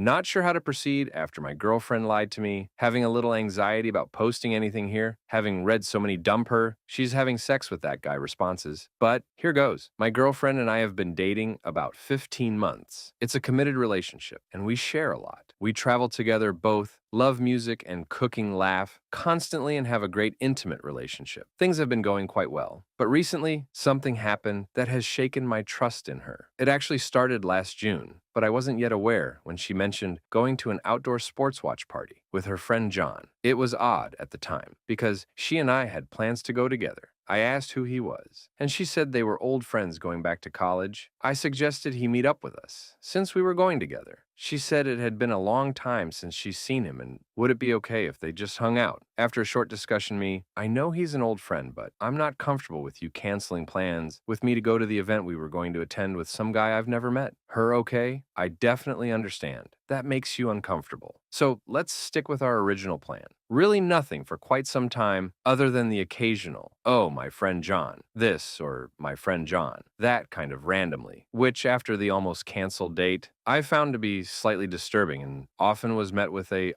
Not sure how to proceed after my girlfriend lied to me, having a little anxiety about posting anything here, having read so many dump her, she's having sex with that guy responses. But here goes. My girlfriend and I have been dating about 15 months. It's a committed relationship, and we share a lot. We travel together both, love music and cooking, laugh constantly, and have a great intimate relationship. Things have been going quite well. But recently, something happened that has shaken my trust in her. It actually started last June, but I wasn't yet aware when she mentioned going to an outdoor sports watch party with her friend John. It was odd at the time because she and I had plans to go together. I asked who he was, and she said they were old friends going back to college. I suggested he meet up with us, since we were going together. She said it had been a long time since she's seen him, and would it be okay if they just hung out? After a short discussion, I know he's an old friend, but I'm not comfortable with you canceling plans with me to go to the event we were going to attend with some guy I've never met. Her okay? I definitely understand. That makes you uncomfortable. So let's stick with our original plan. Really nothing for quite some time other than the occasional, oh, my friend John, this, or my friend John, that kind of randomly, which after the almost canceled date, I found to be slightly disturbing and often was met with the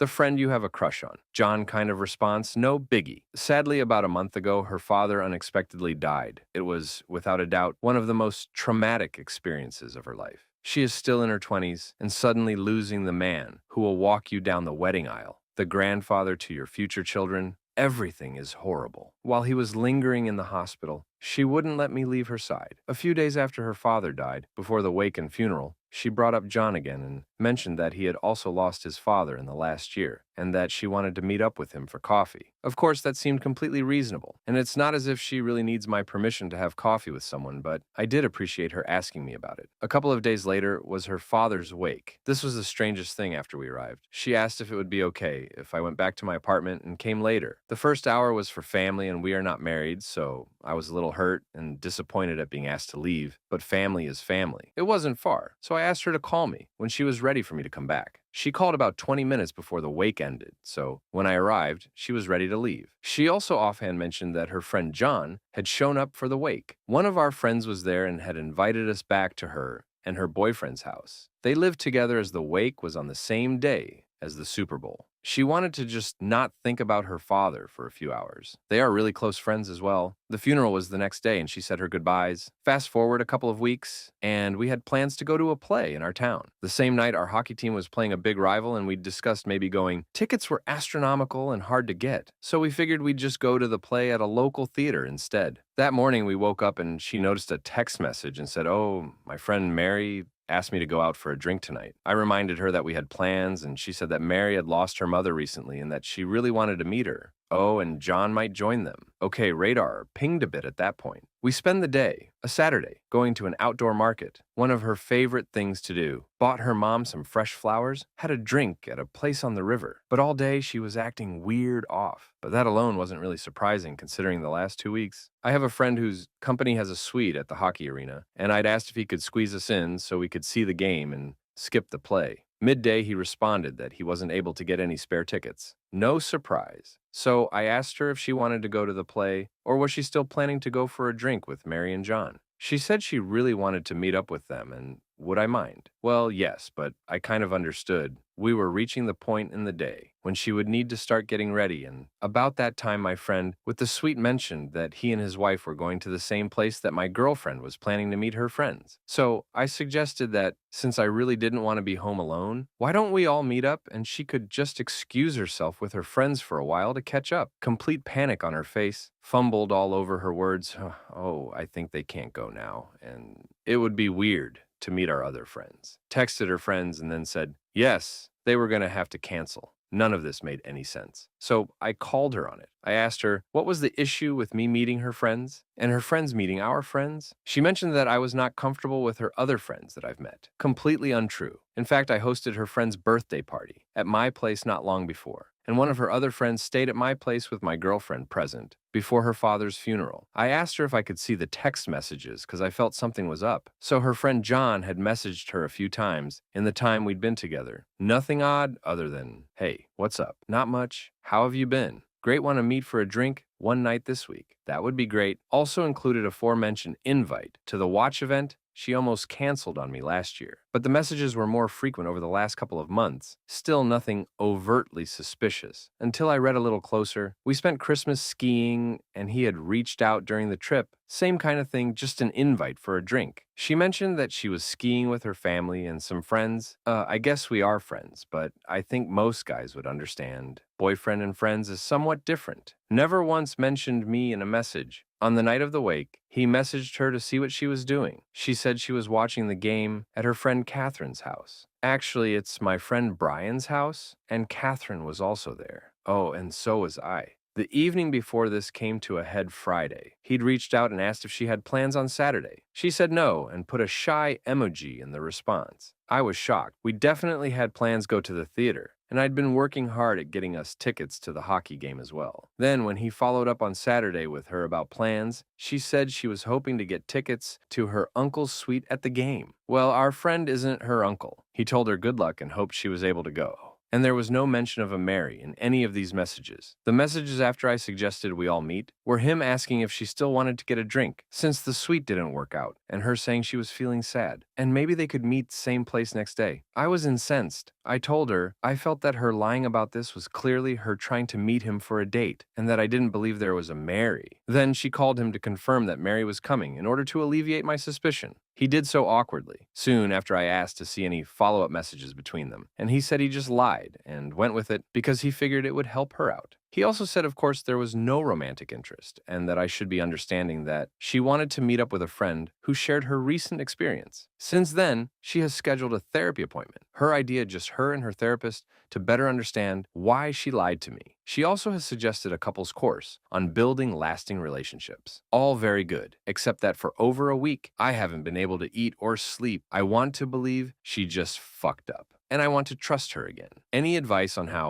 friend you have a crush on. John kind of response, no biggie. Sadly, about a month ago, her father unexpectedly died. It was, without a doubt, one of the most traumatic experiences of her life. She is still in her 20s and suddenly losing the man who will walk you down the wedding aisle, the grandfather to your future children. Everything is horrible. While he was lingering in the hospital, she wouldn't let me leave her side. A few days after her father died, before the wake and funeral, she brought up John again and mentioned that he had also lost his father in the last year and that she wanted to meet up with him for coffee. Of course, that seemed completely reasonable, and it's not as if she really needs my permission to have coffee with someone, but I did appreciate her asking me about it. A couple of days later was her father's wake. This was the strangest thing after we arrived. She asked if it would be okay if I went back to my apartment and came later. The first hour was for family, and we are not married, so I was a little hurt and disappointed at being asked to leave, but family is family. It wasn't far, so I asked her to call me when she was ready for me to come back. She called about 20 minutes before the wake ended, so when I arrived, she was ready to leave. She also offhand mentioned that her friend John had shown up for the wake. One of our friends was there and had invited us back to her and her boyfriend's house. They lived together as the wake was on the same day as the Super Bowl. She wanted to just not think about her father for a few hours. They are really close friends as well. The funeral was the next day and she said her goodbyes. Fast forward a couple of weeks, and we had plans to go to a play in our town. The same night, our hockey team was playing a big rival and we discussed maybe going. Tickets were astronomical and hard to get, so we figured we'd just go to the play at a local theater instead. That morning, we woke up and she noticed a text message and said, oh, my friend Mary asked me to go out for a drink tonight. I reminded her that we had plans, and she said that Mary had lost her mother recently and that she really wanted to meet her. Oh, and John might join them. Okay, radar pinged a bit at that point. We spend the day, a Saturday, going to an outdoor market, one of her favorite things to do. Bought her mom some fresh flowers, had a drink at a place on the river. But all day she was acting weird off. But that alone wasn't really surprising considering the last 2 weeks. I have a friend whose company has a suite at the hockey arena, and I'd asked if he could squeeze us in so we could see the game and skip the play. Midday, he responded that he wasn't able to get any spare tickets. No surprise. So I asked her if she wanted to go to the play, or was she still planning to go for a drink with Mary and John? She said she really wanted to meet up with them, and would I mind? Well, yes, but I kind of understood. We were reaching the point in the day when she would need to start getting ready, and about that time my friend with the suite mentioned that he and his wife were going to the same place that my girlfriend was planning to meet her friends. So I suggested that since I really didn't want to be home alone, why don't we all meet up and she could just excuse herself with her friends for a while to catch up. Complete panic on her face, fumbled all over her words. Oh, I think they can't go now, and it would be weird to meet our other friends. Texted her friends and then said, yes, they were going to have to cancel. None of this made any sense. So I called her on it. I asked her, what was the issue with me meeting her friends and her friends meeting our friends? She mentioned that I was not comfortable with her other friends that I've met. Completely untrue. In fact, I hosted her friend's birthday party at my place not long before, and one of her other friends stayed at my place with my girlfriend present before her father's funeral. I asked her if I could see the text messages because I felt something was up. So her friend John had messaged her a few times in the time we'd been together. Nothing odd other than, hey, what's up? Not much. How have you been? Great, want to meet for a drink one night this week. That would be great. Also included aforementioned invite to the watch event she almost canceled on me last year. But the messages were more frequent over the last couple of months. Still nothing overtly suspicious. Until I read a little closer, we spent Christmas skiing and he had reached out during the trip. Same kind of thing, just an invite for a drink. She mentioned that she was skiing with her family and some friends. I guess we are friends, but I think most guys would understand. Boyfriend and friends is somewhat different. Never once mentioned me in a message. On the night of the wake, he messaged her to see what she was doing. She said she was watching the game at her friend Catherine's house. Actually, it's my friend Brian's house, and Catherine was also there. Oh, and so was I. The evening before this came to a head Friday, he'd reached out and asked if she had plans on Saturday. She said no and put a shy emoji in the response. I was shocked. We definitely had plans go to the theater, and I'd been working hard at getting us tickets to the hockey game as well. Then, when he followed up on Saturday with her about plans, she said she was hoping to get tickets to her uncle's suite at the game. Well, our friend isn't her uncle. He told her good luck and hoped she was able to go. And there was no mention of a Mary in any of these messages. The messages after I suggested we all meet were him asking if she still wanted to get a drink, since the suite didn't work out, and her saying she was feeling sad, and maybe they could meet same place next day. I was incensed. I told her I felt that her lying about this was clearly her trying to meet him for a date, and that I didn't believe there was a Mary. Then she called him to confirm that Mary was coming in order to alleviate my suspicion. He did so awkwardly, soon after I asked to see any follow-up messages between them, and he said he just lied and went with it because he figured it would help her out. He also said, of course, there was no romantic interest, and that I should be understanding that she wanted to meet up with a friend who shared her recent experience. Since then, she has scheduled a therapy appointment. Her idea, just her and her therapist, to better understand why she lied to me. She also has suggested a couples course on building lasting relationships. All very good, except that for over a week, I haven't been able to eat or sleep. I want to believe she just fucked up, and I want to trust her again. Any advice on how